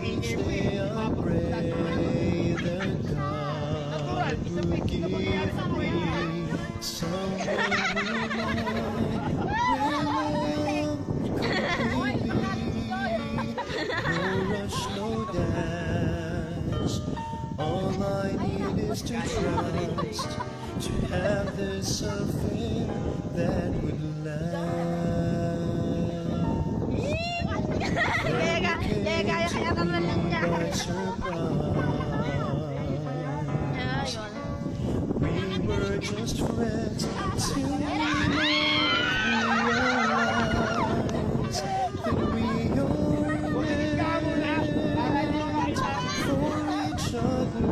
Each day I pray that God will give me someone who will no rush, no dash. All I need is to trust, to have this affair that would last. By surprise, we were just friends till we realized that we are meant for each other.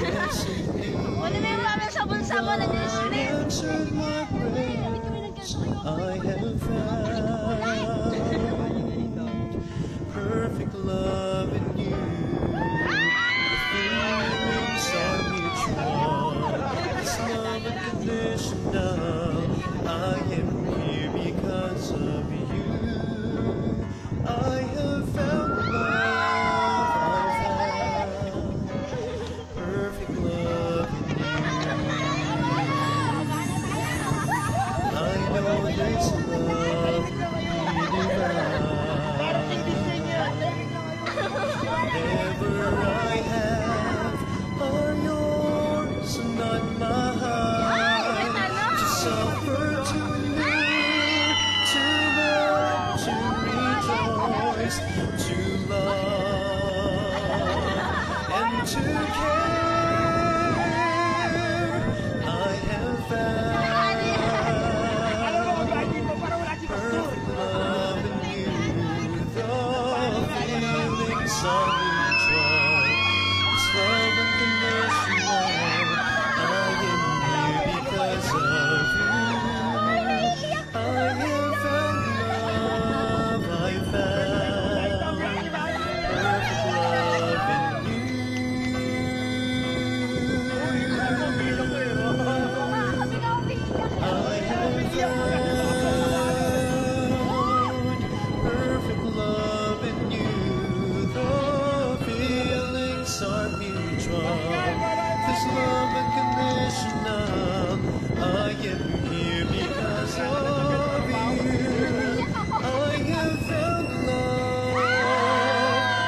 Yes, indeed, answered my prayers. I have found perfect love in you. The feelings are mutual. It's love unconditional. I am here because of you. I have found love. I found perfect love in you. I know this love will be divine. Whatever I have are yours, not mine. To suffer, to endure, to love, to rejoice, to love, and to care. I have found perfect love in you. The feelings are mutual. It's love unconditional. I am here because of you. I have found love. I found perfect love in you. I have found perfect love in you. The feelings are mutual. This love unconditional. I am here because of you. I have found love.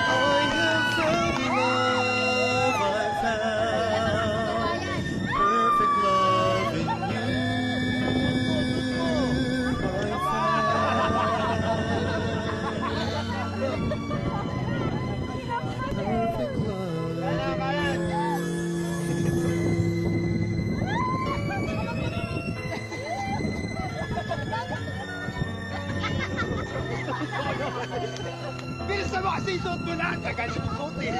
I have found love. I found perfect love in you. I found perfect love Bilisan mo kasi yung suot mo na. Gagaling yung suot eh.